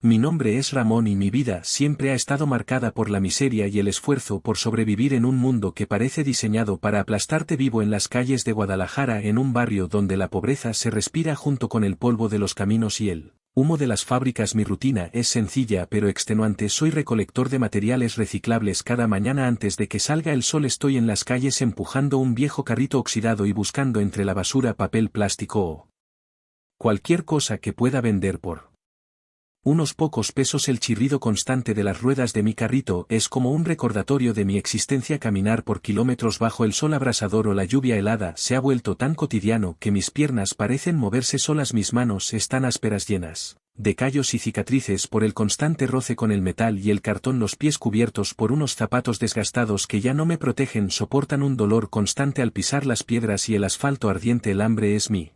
Mi nombre es Ramón y mi vida siempre ha estado marcada por la miseria y el esfuerzo por sobrevivir en un mundo que parece diseñado para aplastarte vivo en las calles de Guadalajara, en un barrio donde la pobreza se respira junto con el polvo de los caminos y el humo de las fábricas. Mi rutina es sencilla pero extenuante. Soy recolector de materiales reciclables. Cada mañana antes de que salga el sol estoy en las calles empujando un viejo carrito oxidado y buscando entre la basura papel, plástico o cualquier cosa que pueda vender por unos pocos pesos. El chirrido constante de las ruedas de mi carrito es como un recordatorio de mi existencia. Caminar por kilómetros bajo el sol abrasador o la lluvia helada se ha vuelto tan cotidiano que mis piernas parecen moverse solas. Mis manos están ásperas, llenas de callos y cicatrices por el constante roce con el metal y el cartón. Los pies cubiertos por unos zapatos desgastados que ya no me protegen soportan un dolor constante al pisar las piedras y el asfalto ardiente. El hambre es mi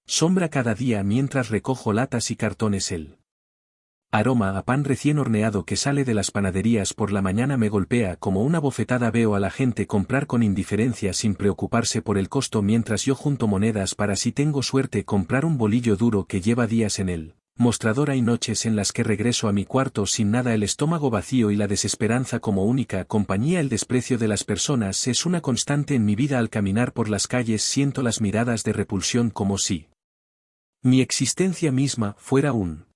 sombra cada día mientras recojo latas y cartones. El aroma a pan recién horneado que sale de las panaderías por la mañana me golpea como una bofetada. Veo a la gente comprar con indiferencia sin preocuparse por el costo, mientras yo junto monedas para, si tengo suerte, comprar un bolillo duro que lleva días en el mostrador. Hay noches en las que regreso a mi cuarto sin nada, el estómago vacío y la desesperanza como única compañía. El desprecio de las personas es una constante en mi vida. Al caminar por las calles siento las miradas de repulsión como si mi existencia misma fuera un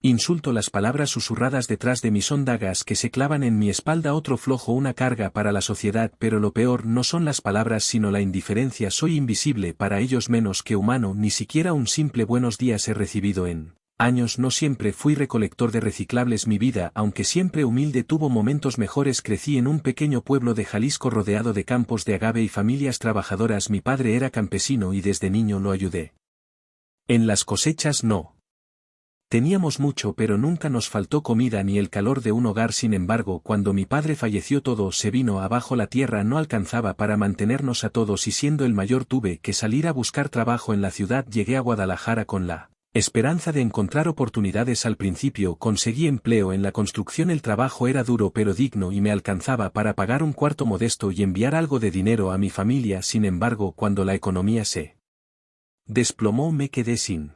insulto. Las palabras susurradas detrás de mí son dagas que se clavan en mi espalda. Otro flojo, una carga para la sociedad, pero lo peor no son las palabras sino la indiferencia. Soy invisible para ellos, menos que humano. Ni siquiera un simple buenos días he recibido en años. No siempre fui recolector de reciclables. Mi vida, aunque siempre humilde, tuvo momentos mejores. Crecí en un pequeño pueblo de Jalisco rodeado de campos de agave y familias trabajadoras. Mi padre era campesino y desde niño lo ayudé en las cosechas. No teníamos mucho, pero nunca nos faltó comida ni el calor de un hogar. Sin embargo, cuando mi padre falleció todo se vino abajo. La tierra no alcanzaba para mantenernos a todos y siendo el mayor tuve que salir a buscar trabajo en la ciudad. Llegué a Guadalajara con la esperanza de encontrar oportunidades. Al principio conseguí empleo en la construcción. El trabajo era duro pero digno y me alcanzaba para pagar un cuarto modesto y enviar algo de dinero a mi familia. Sin embargo, cuando la economía se desplomó me quedé sin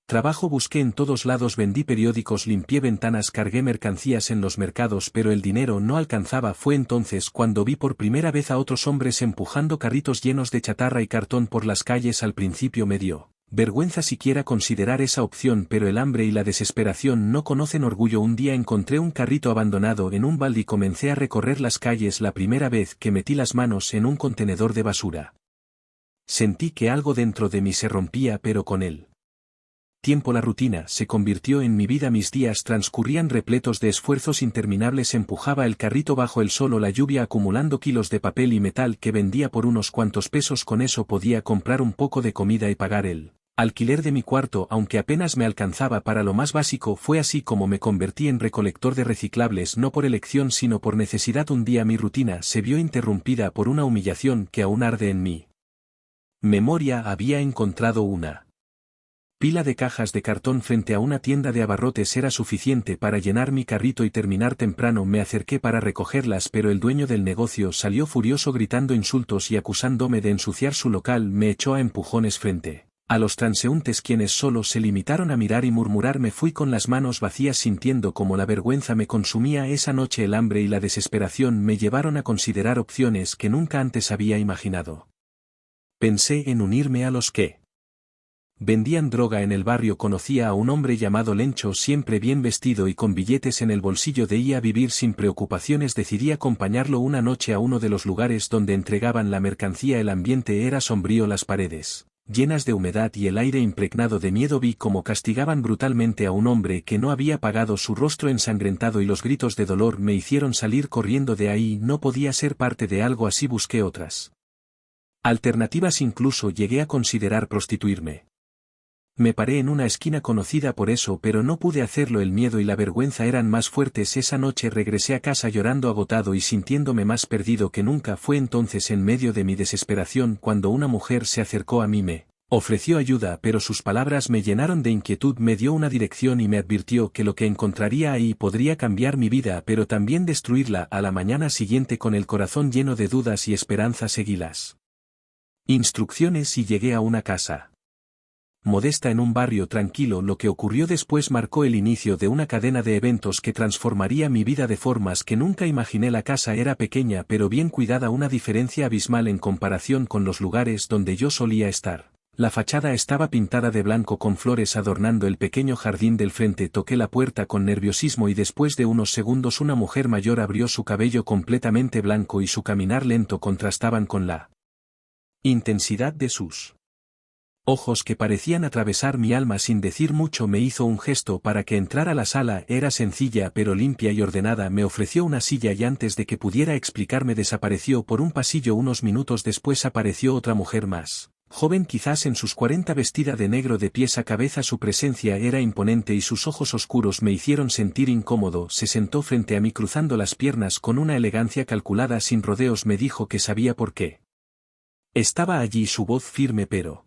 trabajo. Busqué en todos lados, vendí periódicos, limpié ventanas, cargué mercancías en los mercados, pero el dinero no alcanzaba. Fue entonces cuando vi por primera vez a otros hombres empujando carritos llenos de chatarra y cartón por las calles. Al principio me dio vergüenza siquiera considerar esa opción, pero el hambre y la desesperación no conocen orgullo. Un día encontré un carrito abandonado en un balde y comencé a recorrer las calles. La primera vez que metí las manos en un contenedor de basura, sentí que algo dentro de mí se rompía, pero con él tiempo la rutina se convirtió en mi vida. Mis días transcurrían repletos de esfuerzos interminables. Empujaba el carrito bajo el sol o la lluvia acumulando kilos de papel y metal que vendía por unos cuantos pesos. Con eso podía comprar un poco de comida y pagar el alquiler de mi cuarto, aunque apenas me alcanzaba para lo más básico. Fue así como me convertí en recolector de reciclables, no por elección sino por necesidad. Un día mi rutina se vio interrumpida por una humillación que aún arde en mi memoria. Había encontrado una pila de cajas de cartón frente a una tienda de abarrotes. Era suficiente para llenar mi carrito y terminar temprano. Me acerqué para recogerlas, pero el dueño del negocio salió furioso gritando insultos y acusándome de ensuciar su local. Me echó a empujones frente a los transeúntes, quienes solo se limitaron a mirar y murmurar. Me fui con las manos vacías sintiendo como la vergüenza me consumía. Esa noche el hambre y la desesperación me llevaron a considerar opciones que nunca antes había imaginado. Pensé en unirme a los que vendían droga en el barrio. Conocía a un hombre llamado Lencho, siempre bien vestido y con billetes en el bolsillo. De ir a vivir sin preocupaciones. Decidí acompañarlo una noche a uno de los lugares donde entregaban la mercancía. El ambiente era sombrío, las paredes llenas de humedad y el aire impregnado de miedo. Vi cómo castigaban brutalmente a un hombre que no había pagado, su rostro ensangrentado y los gritos de dolor me hicieron salir corriendo de ahí. No podía ser parte de algo así. Busqué otras alternativas, incluso llegué a considerar prostituirme. Me paré en una esquina conocida por eso, pero no pude hacerlo. El miedo y la vergüenza eran más fuertes. Esa noche regresé a casa llorando, agotado y sintiéndome más perdido que nunca. Fue entonces, en medio de mi desesperación, cuando una mujer se acercó a mí. Me ofreció ayuda, pero sus palabras me llenaron de inquietud. Me dio una dirección y me advirtió que lo que encontraría ahí podría cambiar mi vida, pero también destruirla. A la mañana siguiente, con el corazón lleno de dudas y esperanza, seguí las instrucciones y llegué a una casa modesta en un barrio tranquilo. Lo que ocurrió después marcó el inicio de una cadena de eventos que transformaría mi vida de formas que nunca imaginé. La casa era pequeña pero bien cuidada, una diferencia abismal en comparación con los lugares donde yo solía estar. La fachada estaba pintada de blanco con flores adornando el pequeño jardín del frente. Toqué la puerta con nerviosismo y después de unos segundos una mujer mayor abrió. Su cabello completamente blanco y su caminar lento contrastaban con la intensidad de sus ojos que parecían atravesar mi alma. Sin decir mucho me hizo un gesto para que entrara a la sala. Era sencilla pero limpia y ordenada. Me ofreció una silla y antes de que pudiera explicarme desapareció por un pasillo. Unos minutos después apareció otra mujer más joven, quizás en sus 40, vestida de negro de pies a cabeza. Su presencia era imponente y sus ojos oscuros me hicieron sentir incómodo. Se sentó frente a mí cruzando las piernas con una elegancia calculada. Sin rodeos me dijo que sabía por qué estaba allí. Su voz firme pero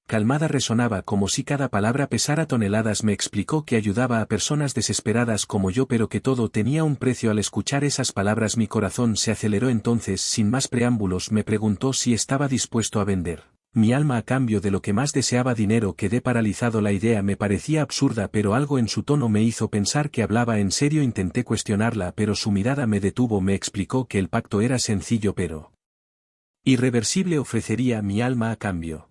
calmada resonaba como si cada palabra pesara toneladas. Me explicó que ayudaba a personas desesperadas como yo pero que todo tenía un precio. Al escuchar esas palabras mi corazón se aceleró. Entonces, sin más preámbulos, me preguntó si estaba dispuesto a vender mi alma a cambio de lo que más deseaba, dinero. Quedé paralizado. La idea me parecía absurda pero algo en su tono me hizo pensar que hablaba en serio. Intenté cuestionarla pero su mirada me detuvo. Me explicó que el pacto era sencillo pero irreversible. Ofrecería mi alma a cambio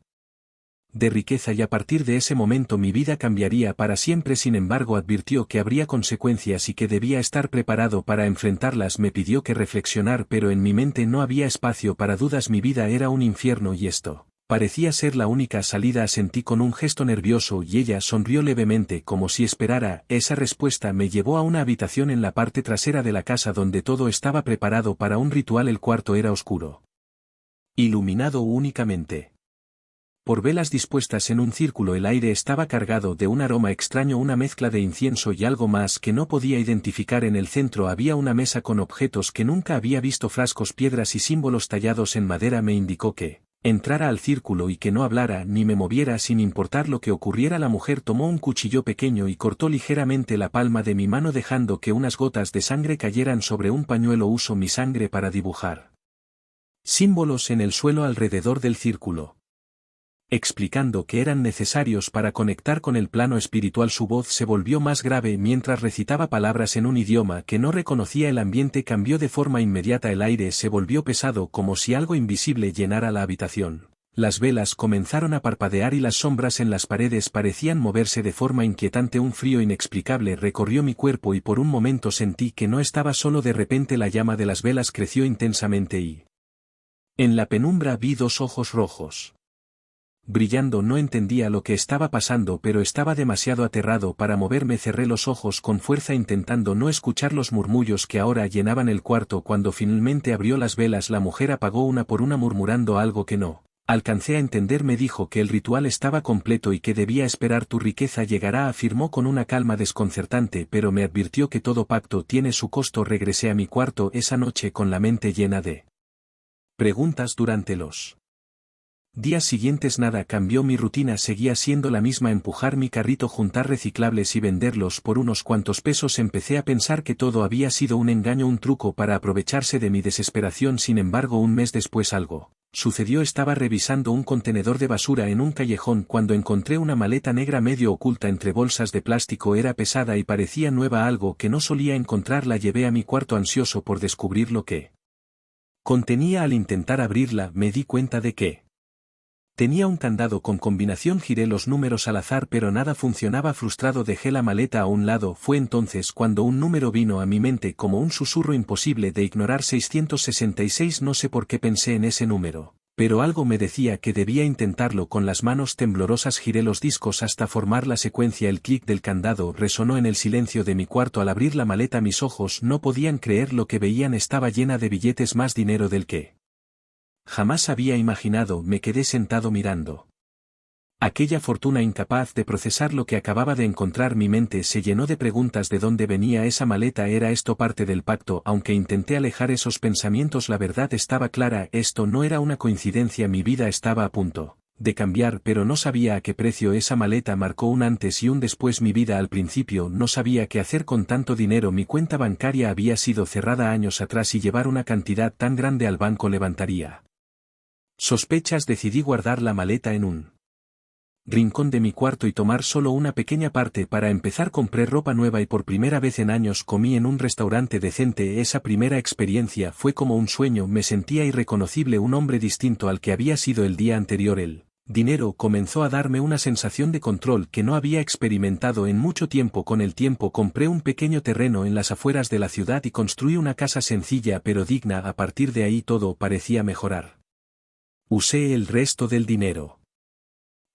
de riqueza y a partir de ese momento mi vida cambiaría para siempre. Sin embargo, advirtió que habría consecuencias y que debía estar preparado para enfrentarlas. Me pidió que reflexionar pero en mi mente no había espacio para dudas. Mi vida era un infierno y esto parecía ser la única salida. Asentí con un gesto nervioso y ella sonrió levemente como si esperara esa respuesta. Me llevó a una habitación en la parte trasera de la casa donde todo estaba preparado para un ritual. El cuarto era oscuro, iluminado únicamente por velas dispuestas en un círculo. El aire estaba cargado de un aroma extraño, una mezcla de incienso y algo más que no podía identificar. En el centro había una mesa con objetos que nunca había visto, frascos, piedras y símbolos tallados en madera. Me indicó que entrara al círculo y que no hablara ni me moviera sin importar lo que ocurriera. La mujer tomó un cuchillo pequeño y cortó ligeramente la palma de mi mano dejando que unas gotas de sangre cayeran sobre un pañuelo. Usó mi sangre para dibujar símbolos en el suelo alrededor del círculo, explicando que eran necesarios para conectar con el plano espiritual. Su voz se volvió más grave mientras recitaba palabras en un idioma que no reconocía. El ambiente cambió de forma inmediata. El aire se volvió pesado como si algo invisible llenara la habitación. Las velas comenzaron a parpadear y las sombras en las paredes parecían moverse de forma inquietante. Un frío inexplicable recorrió mi cuerpo y por un momento sentí que no estaba solo. De repente la llama de las velas creció intensamente y en la penumbra vi dos ojos rojos brillando. No entendía lo que estaba pasando pero estaba demasiado aterrado para moverme. Cerré los ojos con fuerza intentando no escuchar los murmullos que ahora llenaban el cuarto. Cuando finalmente abrió las velas la mujer apagó una por una murmurando algo que no alcancé a entender. Me dijo que el ritual estaba completo y que debía esperar. Tu riqueza llegará, afirmó con una calma desconcertante, pero me advirtió que todo pacto tiene su costo. Regresé a mi cuarto esa noche con la mente llena de preguntas. Durante los días siguientes nada cambió. Mi rutina seguía siendo la misma: empujar mi carrito, juntar reciclables y venderlos por unos cuantos pesos. Empecé a pensar que todo había sido un engaño, un truco para aprovecharse de mi desesperación. Sin embargo, un mes después algo sucedió. Estaba revisando un contenedor de basura en un callejón cuando encontré una maleta negra medio oculta entre bolsas de plástico. Era pesada y parecía nueva, algo que no solía encontrar. La llevé a mi cuarto ansioso por descubrir lo que contenía. Al intentar abrirla me di cuenta de que tenía un candado con combinación. Giré los números al azar pero nada funcionaba. Frustrado dejé la maleta a un lado. Fue entonces cuando un número vino a mi mente como un susurro imposible de ignorar: 666. No sé por qué pensé en ese número, pero algo me decía que debía intentarlo. Con las manos temblorosas giré los discos hasta formar la secuencia. El clic del candado resonó en el silencio de mi cuarto. Al abrir la maleta mis ojos no podían creer lo que veían. Estaba llena de billetes, más dinero del que jamás había imaginado. Me quedé sentado mirando aquella fortuna, incapaz de procesar lo que acababa de encontrar. Mi mente se llenó de preguntas: ¿de dónde venía esa maleta? ¿Era esto parte del pacto? Aunque intenté alejar esos pensamientos, la verdad estaba clara: esto no era una coincidencia. Mi vida estaba a punto de cambiar, pero no sabía a qué precio. Esa maleta marcó un antes y un después. Mi vida al principio no sabía qué hacer con tanto dinero. Mi cuenta bancaria había sido cerrada años atrás y llevar una cantidad tan grande al banco levantaría sospechas. Decidí guardar la maleta en un rincón de mi cuarto y tomar solo una pequeña parte para empezar. Compré ropa nueva y por primera vez en años comí en un restaurante decente. Esa primera experiencia fue como un sueño. Me sentía irreconocible, un hombre distinto al que había sido el día anterior. El dinero comenzó a darme una sensación de control que no había experimentado en mucho tiempo. Con el tiempo compré un pequeño terreno en las afueras de la ciudad y construí una casa sencilla pero digna. A partir de ahí todo parecía mejorar. Usé el resto del dinero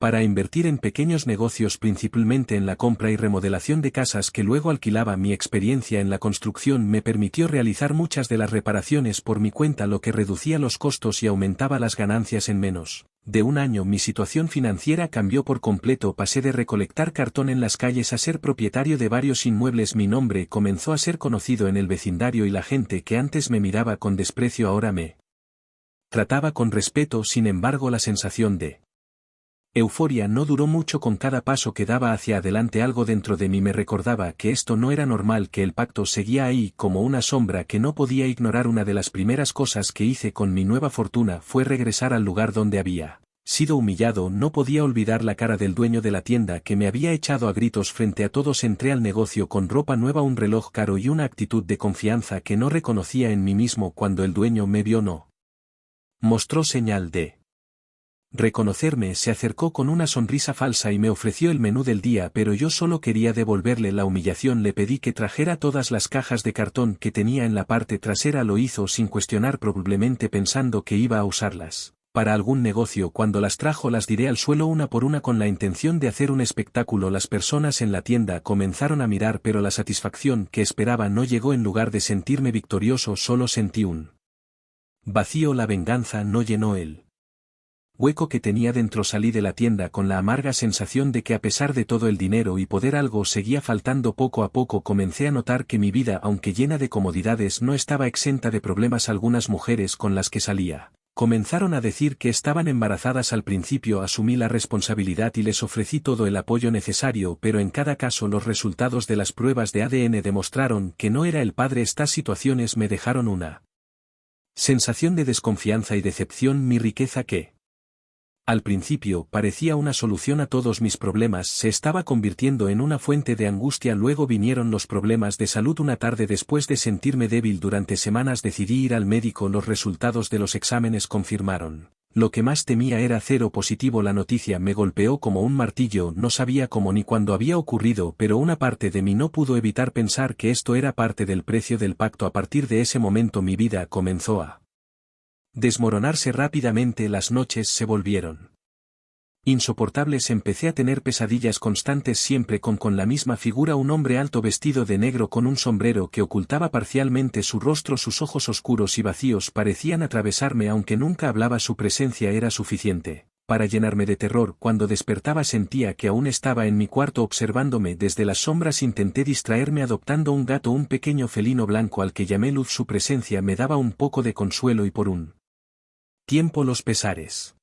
para invertir en pequeños negocios, principalmente en la compra y remodelación de casas que luego alquilaba. Mi experiencia en la construcción me permitió realizar muchas de las reparaciones por mi cuenta, lo que reducía los costos y aumentaba las ganancias. En menos de un año mi situación financiera cambió por completo. Pasé de recolectar cartón en las calles a ser propietario de varios inmuebles. Mi nombre comenzó a ser conocido en el vecindario y la gente que antes me miraba con desprecio ahora me trataba con respeto. Sin embargo, la sensación de euforia no duró mucho. Con cada paso que daba hacia adelante algo dentro de mí me recordaba que esto no era normal, que el pacto seguía ahí como una sombra que no podía ignorar. Una de las primeras cosas que hice con mi nueva fortuna fue regresar al lugar donde había sido humillado. No podía olvidar la cara del dueño de la tienda que me había echado a gritos frente a todos. Entré al negocio con ropa nueva, un reloj caro y una actitud de confianza que no reconocía en mí mismo. Cuando el dueño me vio no mostró señal de reconocerme. Se acercó con una sonrisa falsa y me ofreció el menú del día, pero yo solo quería devolverle la humillación. Le pedí que trajera todas las cajas de cartón que tenía en la parte trasera. Lo hizo sin cuestionar, probablemente pensando que iba a usarlas para algún negocio. Cuando las trajo las tiré al suelo una por una con la intención de hacer un espectáculo. Las personas en la tienda comenzaron a mirar, pero la satisfacción que esperaba no llegó. En lugar de sentirme victorioso, solo sentí un vacío. La venganza no llenó el hueco que tenía dentro. Salí de la tienda con la amarga sensación de que a pesar de todo el dinero y poder algo seguía faltando. Poco a poco comencé a notar que mi vida, aunque llena de comodidades, no estaba exenta de problemas. Algunas mujeres con las que salía comenzaron a decir que estaban embarazadas. Al principio asumí la responsabilidad y les ofrecí todo el apoyo necesario, pero en cada caso los resultados de las pruebas de ADN demostraron que no era el padre. Estas situaciones me dejaron una sensación de desconfianza y decepción. Mi riqueza, que al principio parecía una solución a todos mis problemas, se estaba convirtiendo en una fuente de angustia. Luego vinieron los problemas de salud. Una tarde, después de sentirme débil durante semanas, decidí ir al médico. Los resultados de los exámenes confirmaron lo que más temía: era cero positivo. La noticia me golpeó como un martillo. No sabía cómo ni cuándo había ocurrido, pero una parte de mí no pudo evitar pensar que esto era parte del precio del pacto. A partir de ese momento mi vida comenzó a desmoronarse rápidamente. Las noches se volvieron insoportables. Empecé a tener pesadillas constantes, siempre con la misma figura: un hombre alto vestido de negro con un sombrero que ocultaba parcialmente su rostro. Sus ojos oscuros y vacíos parecían atravesarme. Aunque nunca hablaba, su presencia era suficiente para llenarme de terror. Cuando despertaba sentía que aún estaba en mi cuarto observándome desde las sombras. Intenté distraerme adoptando un gato, un pequeño felino blanco al que llamé Luz. Su presencia me daba un poco de consuelo y por un tiempo los pesares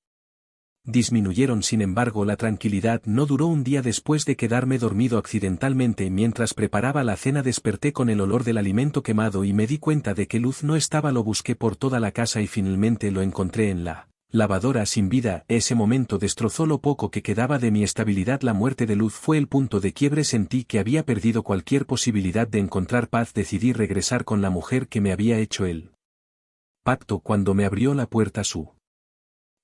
disminuyeron. Sin embargo, la tranquilidad no duró. Un día, después de quedarme dormido accidentalmente mientras preparaba la cena, desperté con el olor del alimento quemado y me di cuenta de que Luz no estaba. Lo busqué por toda la casa y finalmente lo encontré en la lavadora sin vida. Ese momento destrozó lo poco que quedaba de mi estabilidad. La muerte de Luz fue el punto de quiebre. Sentí que había perdido cualquier posibilidad de encontrar paz. Decidí regresar con la mujer que me había hecho el pacto. Cuando me abrió la puerta, su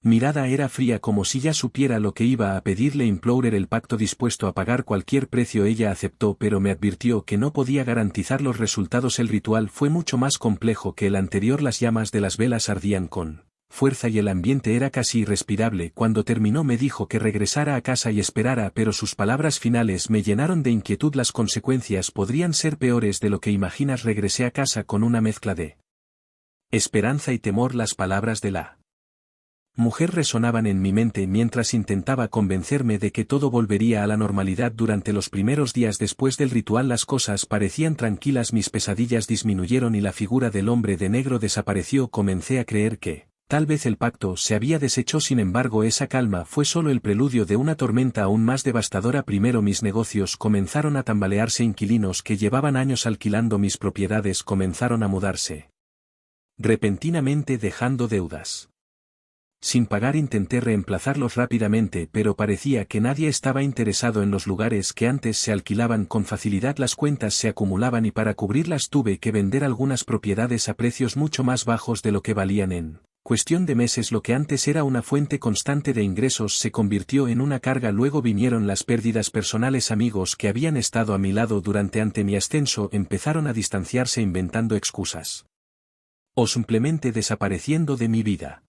mirada era fría, como si ya supiera lo que iba a pedirle. Imploré el pacto, dispuesto a pagar cualquier precio. Ella aceptó, pero me advirtió que no podía garantizar los resultados. El ritual fue mucho más complejo que el anterior. Las llamas de las velas ardían con fuerza y el ambiente era casi irrespirable. Cuando terminó me dijo que regresara a casa y esperara, pero sus palabras finales me llenaron de inquietud. Las consecuencias podrían ser peores de lo que imaginas. Regresé a casa con una mezcla de esperanza y temor. Las palabras de la mujer resonaban en mi mente mientras intentaba convencerme de que todo volvería a la normalidad. Durante los primeros días después del ritual las cosas parecían tranquilas. Mis pesadillas disminuyeron y la figura del hombre de negro desapareció. Comencé a creer que tal vez el pacto se había deshecho. Sin embargo, esa calma fue solo el preludio de una tormenta aún más devastadora. Primero mis negocios comenzaron a tambalearse. Inquilinos que llevaban años alquilando mis propiedades comenzaron a mudarse repentinamente, dejando deudas Sin pagar intenté reemplazarlos rápidamente, pero parecía que nadie estaba interesado en los lugares que antes se alquilaban con facilidad. Las cuentas se acumulaban y para cubrirlas tuve que vender algunas propiedades a precios mucho más bajos de lo que valían en cuestión de meses. Lo que antes era una fuente constante de ingresos se convirtió en una carga. Luego vinieron las pérdidas personales. Amigos que habían estado a mi lado ante mi ascenso empezaron a distanciarse inventando excusas o simplemente desapareciendo de mi vida.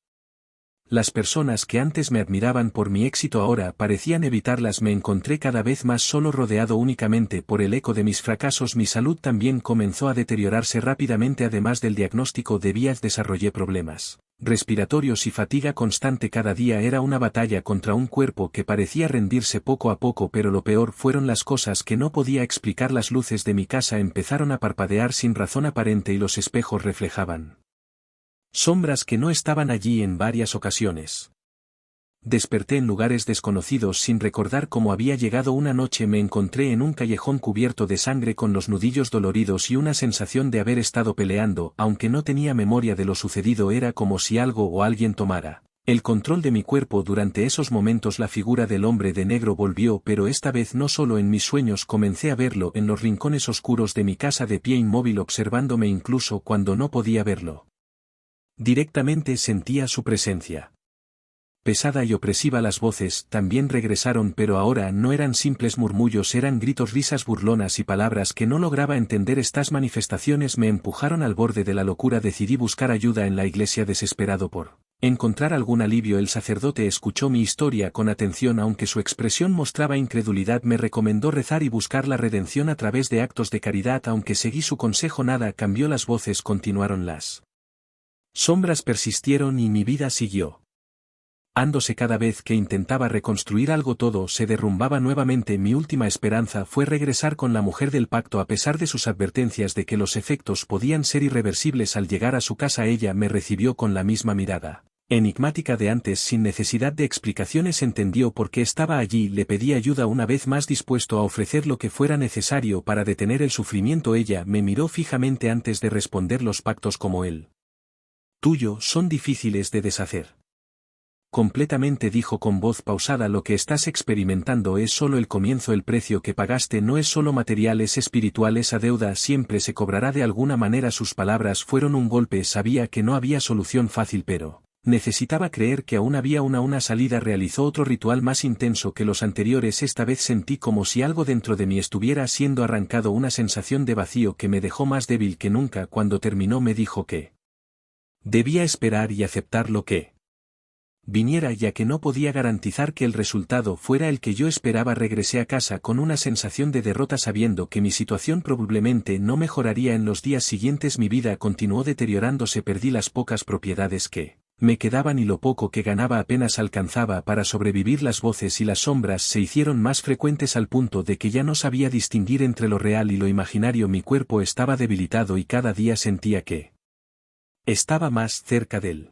Las personas que antes me admiraban por mi éxito ahora parecían evitarlas. Me encontré cada vez más solo, rodeado únicamente por el eco de mis fracasos. Mi salud también comenzó a deteriorarse rápidamente. Además del diagnóstico de VIH, desarrollé problemas respiratorios y fatiga constante. Cada día era una batalla contra un cuerpo que parecía rendirse poco a poco, pero lo peor fueron las cosas que no podía explicar. Las luces de mi casa empezaron a parpadear sin razón aparente y los espejos reflejaban sombras que no estaban allí en varias ocasiones. Desperté en lugares desconocidos sin recordar cómo había llegado. Una noche me encontré en un callejón cubierto de sangre con los nudillos doloridos y una sensación de haber estado peleando. Aunque no tenía memoria de lo sucedido, era como si algo o alguien tomara el control de mi cuerpo. Durante esos momentos la figura del hombre de negro volvió, pero esta vez no solo en mis sueños. Comencé a verlo en los rincones oscuros de mi casa, de pie inmóvil observándome incluso cuando no podía verlo directamente. Sentía su presencia pesada y opresiva. Las voces también regresaron, pero ahora no eran simples murmullos, eran gritos, risas burlonas y palabras que no lograba entender. Estas manifestaciones me empujaron al borde de la locura. Decidí buscar ayuda en la iglesia, desesperado por encontrar algún alivio. El sacerdote escuchó mi historia con atención, aunque su expresión mostraba incredulidad. Me recomendó rezar y buscar la redención a través de actos de caridad. Aunque seguí su consejo, nada cambió. Las voces continuaron, las sombras persistieron y mi vida siguió ándose. Cada vez que intentaba reconstruir algo, todo se derrumbaba nuevamente. Mi última esperanza fue regresar con la mujer del pacto, a pesar de sus advertencias de que los efectos podían ser irreversibles. Al llegar a su casa, ella me recibió con la misma mirada enigmática de antes. Sin necesidad de explicaciones entendió por qué estaba allí. Le pedí ayuda, una vez más dispuesto a ofrecer lo que fuera necesario para detener el sufrimiento. Ella me miró fijamente antes de responder: los pactos como el tuyo son difíciles de deshacer. Completamente, dijo con voz pausada. Lo que estás experimentando es solo el comienzo. El precio que pagaste no es solo material, es espiritual. Esa deuda siempre se cobrará de alguna manera. Sus palabras fueron un golpe. Sabía que no había solución fácil, pero necesitaba creer que aún había una salida. Realizó otro ritual más intenso que los anteriores. Esta vez sentí como si algo dentro de mí estuviera siendo arrancado, una sensación de vacío que me dejó más débil que nunca. Cuando terminó me dijo que debía esperar y aceptar lo que viniera, ya que no podía garantizar que el resultado fuera el que yo esperaba. Regresé a casa con una sensación de derrota, sabiendo que mi situación probablemente no mejoraría en los días siguientes. Mi vida continuó deteriorándose. Perdí las pocas propiedades que me quedaban y lo poco que ganaba apenas alcanzaba para sobrevivir. Las voces y las sombras se hicieron más frecuentes al punto de que ya no sabía distinguir entre lo real y lo imaginario. Mi cuerpo estaba debilitado y cada día sentía que estaba más cerca del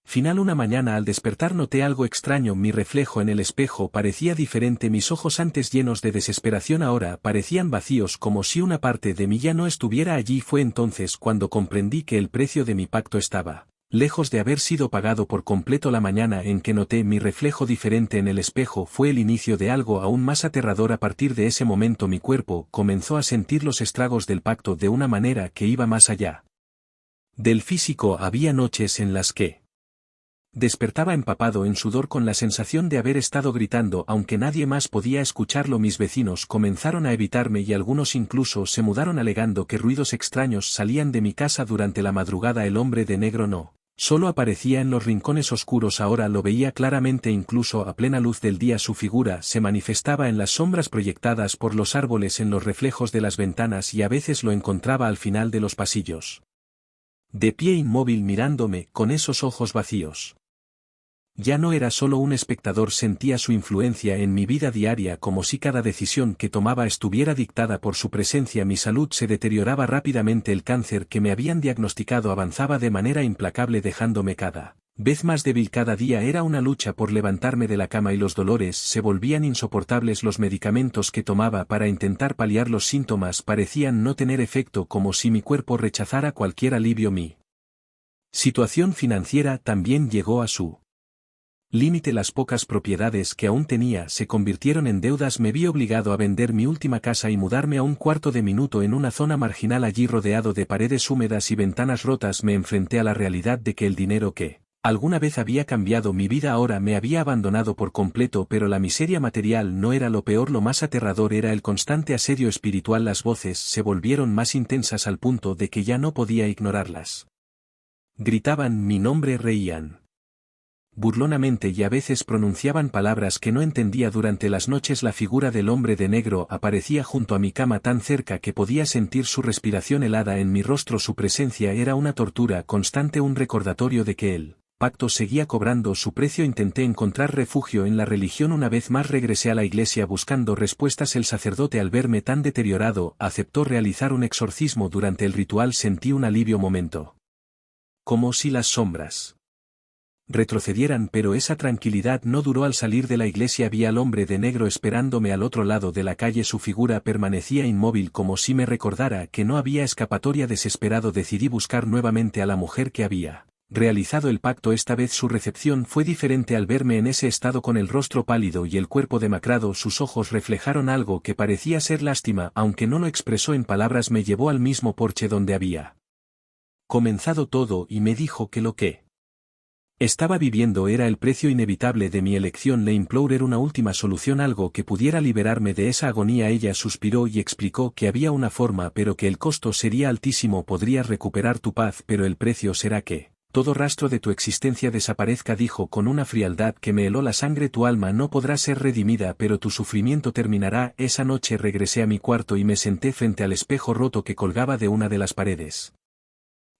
final. Una mañana al despertar noté algo extraño. Mi reflejo en el espejo parecía diferente. Mis ojos, antes llenos de desesperación, ahora parecían vacíos, como si una parte de mí ya no estuviera allí. Fue entonces cuando comprendí que el precio de mi pacto estaba lejos de haber sido pagado por completo. La mañana en que noté mi reflejo diferente en el espejo fue el inicio de algo aún más aterrador. A partir de ese momento mi cuerpo comenzó a sentir los estragos del pacto de una manera que iba más allá del físico. Había noches en las que despertaba empapado en sudor, con la sensación de haber estado gritando aunque nadie más podía escucharlo. Mis vecinos comenzaron a evitarme y algunos incluso se mudaron alegando que ruidos extraños salían de mi casa durante la madrugada. El hombre de negro no solo aparecía en los rincones oscuros, ahora lo veía claramente. Incluso a plena luz del día su figura se manifestaba en las sombras proyectadas por los árboles, en los reflejos de las ventanas, y a veces lo encontraba al final de los pasillos, de pie inmóvil mirándome con esos ojos vacíos. Ya no era solo un espectador, sentía su influencia en mi vida diaria, como si cada decisión que tomaba estuviera dictada por su presencia. Mi salud se deterioraba rápidamente. El cáncer que me habían diagnosticado avanzaba de manera implacable, dejándome cada vez más débil. Cada día era una lucha por levantarme de la cama y los dolores se volvían insoportables. Los medicamentos que tomaba para intentar paliar los síntomas parecían no tener efecto, como si mi cuerpo rechazara cualquier alivio. Mi situación financiera también llegó a su límite. Las pocas propiedades que aún tenía se convirtieron en deudas. Me vi obligado a vender mi última casa y mudarme a un cuarto de minuto en una zona marginal. Allí, rodeado de paredes húmedas y ventanas rotas, me enfrenté a la realidad de que el dinero que alguna vez había cambiado mi vida ahora me había abandonado por completo. Pero la miseria material no era lo peor. Lo más aterrador era el constante asedio espiritual. Las voces se volvieron más intensas al punto de que ya no podía ignorarlas. Gritaban mi nombre, reían burlonamente y a veces pronunciaban palabras que no entendía. Durante las noches la figura del hombre de negro aparecía junto a mi cama, tan cerca que podía sentir su respiración helada en mi rostro. Su presencia era una tortura constante, un recordatorio de que el pacto seguía cobrando su precio. Intenté encontrar refugio en la religión. Una vez más regresé a la iglesia buscando respuestas. El sacerdote, al verme tan deteriorado, aceptó realizar un exorcismo. Durante el ritual sentí un alivio momento, como si las sombras retrocedieran, pero esa tranquilidad no duró. Al salir de la iglesia vi al hombre de negro esperándome al otro lado de la calle. Su figura permanecía inmóvil, como si me recordara que no había escapatoria. Desesperado decidí buscar nuevamente a la mujer que había realizado el pacto. Esta vez su recepción fue diferente. Al verme en ese estado, con el rostro pálido y el cuerpo demacrado, sus ojos reflejaron algo que parecía ser lástima, aunque no lo expresó en palabras. Me llevó al mismo porche donde había comenzado todo y me dijo que lo que estaba viviendo era el precio inevitable de mi elección. Le imploré una última solución, algo que pudiera liberarme de esa agonía. Ella suspiró y explicó que había una forma, pero que el costo sería altísimo. Podrías recuperar tu paz, pero el precio será que todo rastro de tu existencia desaparezca, dijo con una frialdad que me heló la sangre. Tu alma no podrá ser redimida, pero tu sufrimiento terminará. Esa noche regresé a mi cuarto y me senté frente al espejo roto que colgaba de una de las paredes.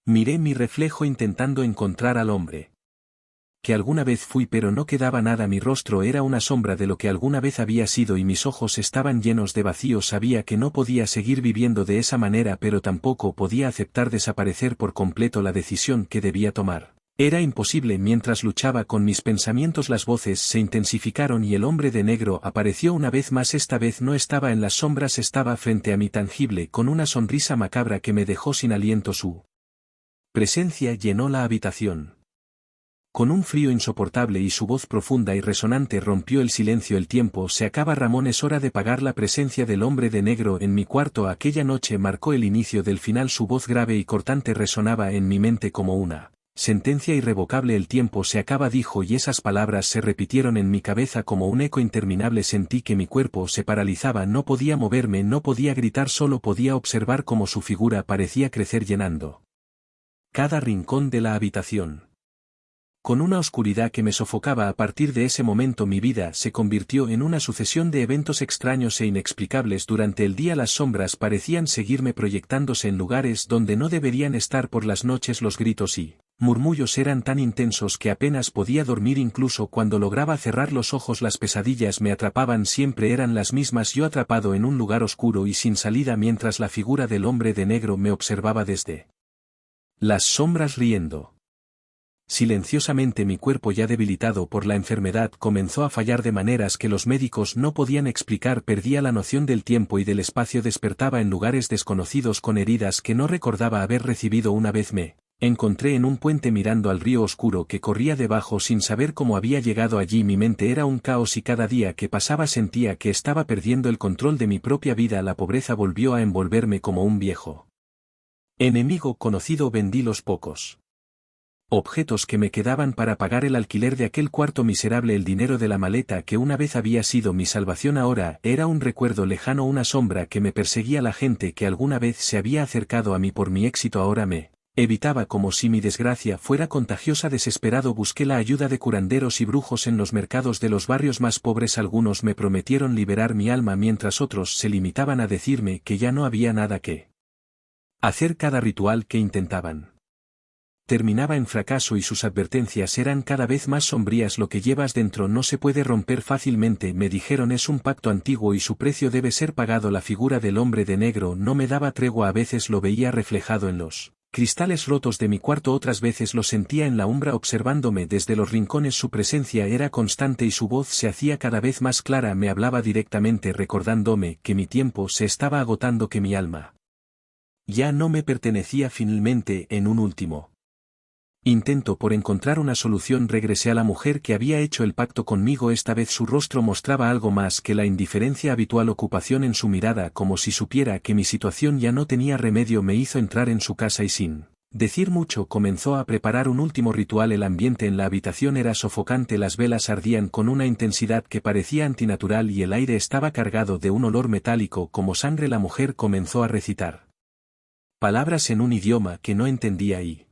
Miré mi reflejo intentando encontrar al hombre que alguna vez fui, pero no quedaba nada. Mi rostro era una sombra de lo que alguna vez había sido y mis ojos estaban llenos de vacío. Sabía que no podía seguir viviendo de esa manera, pero tampoco podía aceptar desaparecer por completo. La decisión que debía tomar era imposible. Mientras luchaba con mis pensamientos, las voces se intensificaron y el hombre de negro apareció una vez más. Esta vez no estaba en las sombras, estaba frente a mí, tangible, con una sonrisa macabra que me dejó sin aliento. Su presencia llenó la habitación con un frío insoportable y su voz profunda y resonante rompió el silencio. El tiempo se acaba, Ramón, es hora de pagar. La presencia del hombre de negro en mi cuarto aquella noche marcó el inicio del final. Su voz grave y cortante resonaba en mi mente como una sentencia irrevocable. El tiempo se acaba, dijo, y esas palabras se repitieron en mi cabeza como un eco interminable. Sentí que mi cuerpo se paralizaba, no podía moverme, no podía gritar, solo podía observar cómo su figura parecía crecer, llenando cada rincón de la habitación con una oscuridad que me sofocaba. A partir de ese momento mi vida se convirtió en una sucesión de eventos extraños e inexplicables. Durante el día las sombras parecían seguirme, proyectándose en lugares donde no deberían estar. Por las noches los gritos y murmullos eran tan intensos que apenas podía dormir. Incluso cuando lograba cerrar los ojos las pesadillas me atrapaban, siempre eran las mismas, yo atrapado en un lugar oscuro y sin salida, mientras la figura del hombre de negro me observaba desde las sombras, riendo silenciosamente. Mi cuerpo, ya debilitado por la enfermedad, comenzó a fallar de maneras que los médicos no podían explicar. Perdía la noción del tiempo y del espacio, despertaba en lugares desconocidos con heridas que no recordaba haber recibido. Una vez me encontré en un puente mirando al río oscuro que corría debajo, sin saber cómo había llegado allí. Mi mente era un caos y cada día que pasaba sentía que estaba perdiendo el control de mi propia vida. La pobreza volvió a envolverme como un viejo enemigo conocido. Vendí los pocos objetos que me quedaban para pagar el alquiler de aquel cuarto miserable. El dinero de la maleta que una vez había sido mi salvación ahora era un recuerdo lejano, una sombra que me perseguía. La gente que alguna vez se había acercado a mí por mi éxito ahora me evitaba como si mi desgracia fuera contagiosa. Desesperado busqué la ayuda de curanderos y brujos en los mercados de los barrios más pobres. Algunos me prometieron liberar mi alma, mientras otros se limitaban a decirme que ya no había nada que hacer. Cada ritual que intentaban terminaba en fracaso y sus advertencias eran cada vez más sombrías. Lo que llevas dentro no se puede romper fácilmente, me dijeron, es un pacto antiguo y su precio debe ser pagado. La figura del hombre de negro no me daba tregua. A veces lo veía reflejado en los cristales rotos de mi cuarto, otras veces lo sentía en la umbra observándome desde los rincones. Su presencia era constante y su voz se hacía cada vez más clara. Me hablaba directamente, recordándome que mi tiempo se estaba agotando, que mi alma ya no me pertenecía. Finalmente, en un último Intento por encontrar una solución. Regresé a la mujer que había hecho el pacto conmigo. Esta vez su rostro mostraba algo más que la indiferencia habitual, ocupación en su mirada, como si supiera que mi situación ya no tenía remedio. Me hizo entrar en su casa y sin decir mucho comenzó a preparar un último ritual. El ambiente en la habitación era sofocante, las velas ardían con una intensidad que parecía antinatural y el aire estaba cargado de un olor metálico como sangre. La mujer comenzó a recitar palabras en un idioma que no entendía y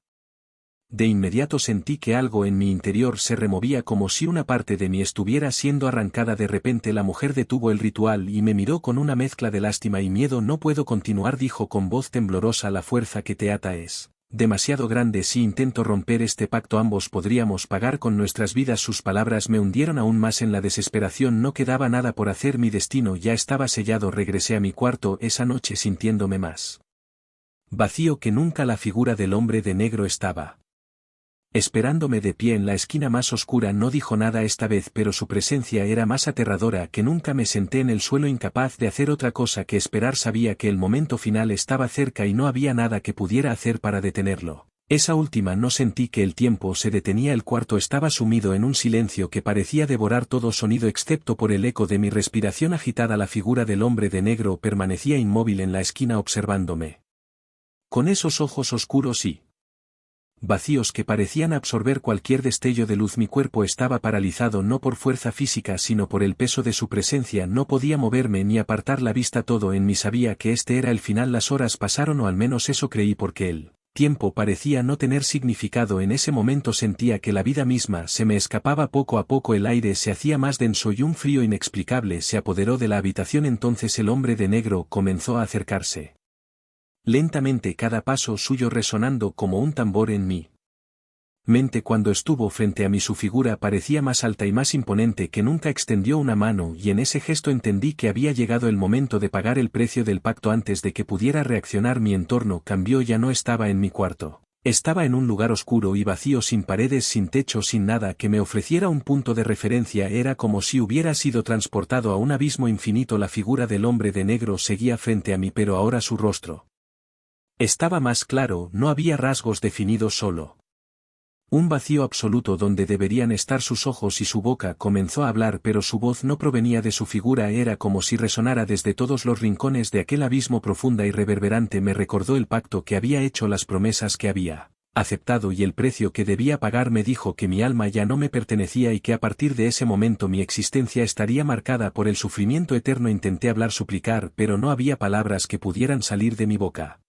de inmediato sentí que algo en mi interior se removía, como si una parte de mí estuviera siendo arrancada. De repente la mujer detuvo el ritual y me miró con una mezcla de lástima y miedo. No puedo continuar, dijo con voz temblorosa. La fuerza que te ata es demasiado grande. Si intento romper este pacto ambos podríamos pagar con nuestras vidas. Sus palabras me hundieron aún más en la desesperación. No quedaba nada por hacer, mi destino ya estaba sellado. Regresé a mi cuarto esa noche sintiéndome más vacío que nunca. La figura del hombre de negro estaba esperándome de pie en la esquina más oscura. No dijo nada esta vez, pero su presencia era más aterradora que nunca. Me senté en el suelo incapaz de hacer otra cosa que esperar. Sabía que el momento final estaba cerca y no había nada que pudiera hacer para detenerlo. Esa última no sentí que el tiempo se detenía. El cuarto estaba sumido en un silencio que parecía devorar todo sonido excepto por el eco de mi respiración agitada. La figura del hombre de negro permanecía inmóvil en la esquina observándome con esos ojos oscuros y vacíos que parecían absorber cualquier destello de luz. Mi cuerpo estaba paralizado, no por fuerza física sino por el peso de su presencia. No podía moverme ni apartar la vista. Todo en mí sabía que este era el final. Las horas pasaron, o al menos eso creí, porque el tiempo parecía no tener significado. En ese momento sentía que la vida misma se me escapaba. Poco a poco el aire se hacía más denso y un frío inexplicable se apoderó de la habitación. Entonces el hombre de negro comenzó a acercarse lentamente, cada paso suyo resonando como un tambor en mi mente. Cuando estuvo frente a mí su figura parecía más alta y más imponente que nunca. Extendió una mano y en ese gesto entendí que había llegado el momento de pagar el precio del pacto. Antes de que pudiera reaccionar mi entorno cambió. Ya no estaba en mi cuarto. Estaba en un lugar oscuro y vacío, sin paredes, sin techo, sin nada que me ofreciera un punto de referencia. Era como si hubiera sido transportado a un abismo infinito. La figura del hombre de negro seguía frente a mí, pero ahora su rostro estaba más claro. No había rasgos definidos, solo un vacío absoluto donde deberían estar sus ojos y su boca. Comenzó a hablar, pero su voz no provenía de su figura. Era como si resonara desde todos los rincones de aquel abismo, profunda y reverberante. Me recordó el pacto que había hecho, las promesas que había aceptado y el precio que debía pagar. Me dijo que mi alma ya no me pertenecía y que a partir de ese momento mi existencia estaría marcada por el sufrimiento eterno. Intenté hablar, suplicar, pero no había palabras que pudieran salir de mi boca.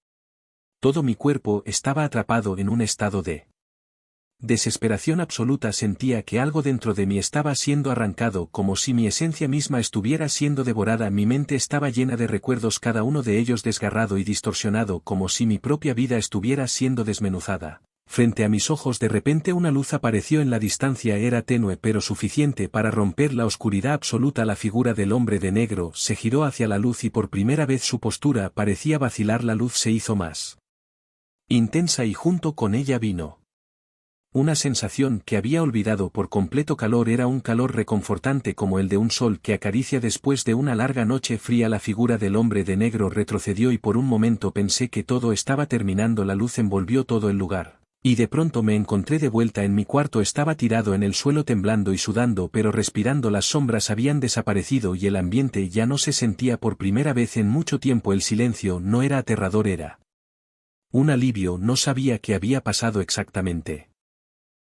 Todo mi cuerpo estaba atrapado en un estado de desesperación absoluta. Sentía que algo dentro de mí estaba siendo arrancado, como si mi esencia misma estuviera siendo devorada. Mi mente estaba llena de recuerdos, cada uno de ellos desgarrado y distorsionado, como si mi propia vida estuviera siendo desmenuzada. Frente a mis ojos de repente una luz apareció en la distancia. Era tenue pero suficiente para romper la oscuridad absoluta. La figura del hombre de negro se giró hacia la luz y por primera vez su postura parecía vacilar. La luz se hizo más intensa y junto con ella vino una sensación que había olvidado por completo. Calor, era un calor reconfortante como el de un sol que acaricia después de una larga noche fría. La figura del hombre de negro retrocedió y por un momento pensé que todo estaba terminando. La luz envolvió todo el lugar y de pronto me encontré de vuelta en mi cuarto. Estaba tirado en el suelo temblando y sudando pero respirando. Las sombras habían desaparecido y el ambiente ya no se sentía. Por primera vez en mucho tiempo el silencio no era aterrador, era un alivio. No sabía qué había pasado exactamente,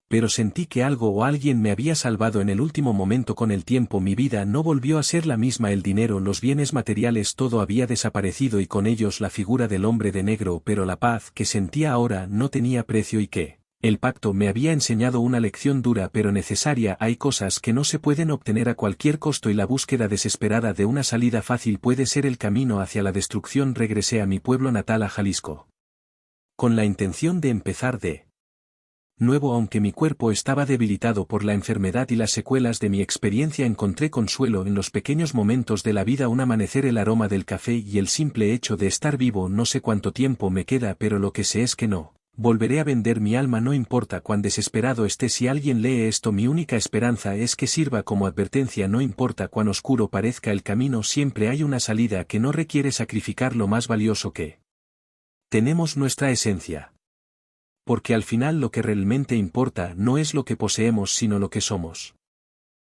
pero sentí que algo o alguien me había salvado en el último momento. Con el tiempo mi vida no volvió a ser la misma. El dinero, los bienes materiales, todo había desaparecido y con ellos la figura del hombre de negro. Pero la paz que sentía ahora no tenía precio y que el pacto me había enseñado una lección dura pero necesaria. Hay cosas que no se pueden obtener a cualquier costo y la búsqueda desesperada de una salida fácil puede ser el camino hacia la destrucción. Regresé a mi pueblo natal, a Jalisco, con la intención de empezar de nuevo. Aunque mi cuerpo estaba debilitado por la enfermedad y las secuelas de mi experiencia, encontré consuelo en los pequeños momentos de la vida. Un amanecer, el aroma del café y el simple hecho de estar vivo. No sé cuánto tiempo me queda, pero lo que sé es que no volveré a vender mi alma, no importa cuán desesperado esté. Si alguien lee esto, mi única esperanza es que sirva como advertencia. No importa cuán oscuro parezca el camino, siempre hay una salida que no requiere sacrificar lo más valioso que tenemos, nuestra esencia. porque al final lo que realmente importa no es lo que poseemos sino lo que somos.